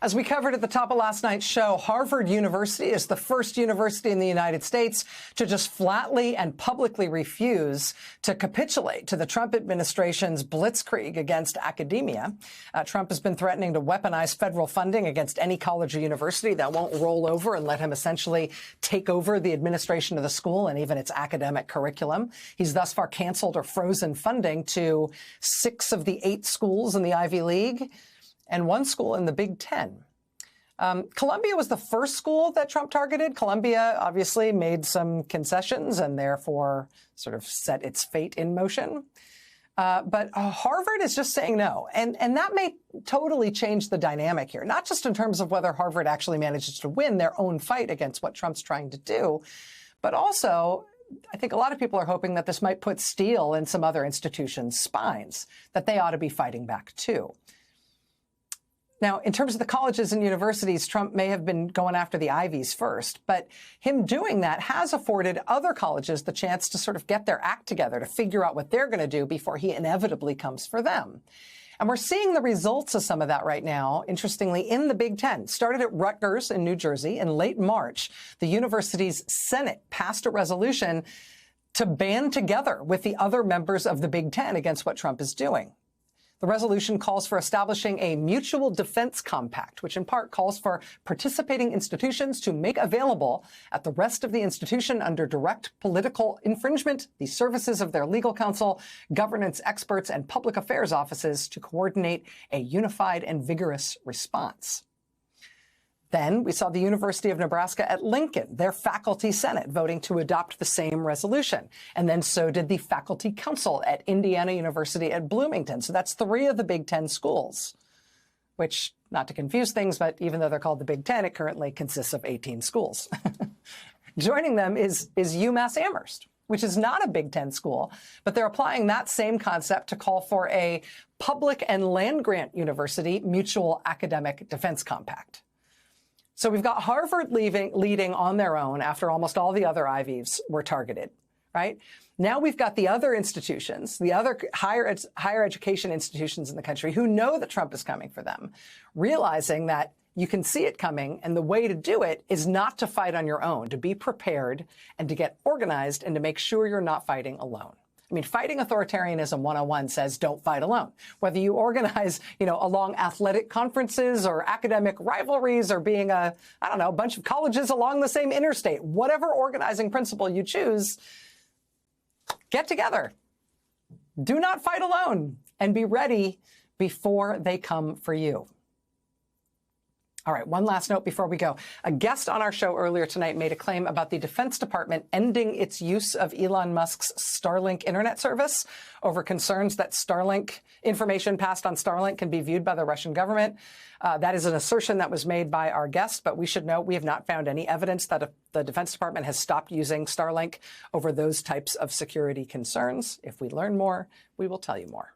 As we covered at the top of last night's show, Harvard University is the first university in the United States to just flatly and publicly refuse to capitulate to the Trump administration's blitzkrieg against academia. Trump has been threatening to weaponize federal funding against any college or university that won't roll over and let him essentially take over the administration of the school and even its academic curriculum. He's thus far canceled or frozen funding to 6 of the 8 schools in the Ivy League and 1 school in the Big Ten. Columbia was the first school that Trump targeted. Columbia obviously made some concessions and therefore sort of set its fate in motion. But Harvard is just saying no. And that may totally change the dynamic here, not just in terms of whether Harvard actually manages to win their own fight against what Trump's trying to do, but also I think a lot of people are hoping that this might put steel in some other institutions' spines, that they ought to be fighting back too. Now, in terms of the colleges and universities, Trump may have been going after the Ivies first, but him doing that has afforded other colleges the chance to sort of get their act together, to figure out what they're going to do before he inevitably comes for them. And we're seeing the results of some of that right now, interestingly, in the Big Ten. Started at Rutgers in New Jersey in late March. The university's Senate passed a resolution to band together with the other members of the Big Ten against what Trump is doing. The resolution calls for establishing a mutual defense compact, which in part calls for participating institutions to make available at the rest of the institution under direct political infringement the services of their legal counsel, governance experts, and public affairs offices to coordinate a unified and vigorous response. Then we saw the University of Nebraska at Lincoln, their faculty senate, voting to adopt the same resolution. And then so did the faculty council at Indiana University at Bloomington. So that's 3 of the Big Ten schools, which, not to confuse things, but even though they're called the Big Ten, it currently consists of 18 schools. Joining them is UMass Amherst, which is not a Big Ten school, but they're applying that same concept to call for a public and land-grant university mutual academic defense compact. So we've got Harvard leading on their own after almost all the other Ivies were targeted, right? Now we've got the other institutions, the other higher education institutions in the country who know that Trump is coming for them, realizing that you can see it coming, and the way to do it is not to fight on your own, to be prepared and to get organized and to make sure you're not fighting alone. I mean, Fighting Authoritarianism 101 says don't fight alone. Whether you organize, along athletic conferences or academic rivalries or being a bunch of colleges along the same interstate, whatever organizing principle you choose, get together. Do not fight alone and be ready before they come for you. All right, one last note before we go. A guest on our show earlier tonight made a claim about the Defense Department ending its use of Elon Musk's Starlink internet service over concerns that Starlink information passed on Starlink can be viewed by the Russian government. That is an assertion that was made by our guest, but we should note we have not found any evidence that the Defense Department has stopped using Starlink over those types of security concerns. If we learn more, we will tell you more.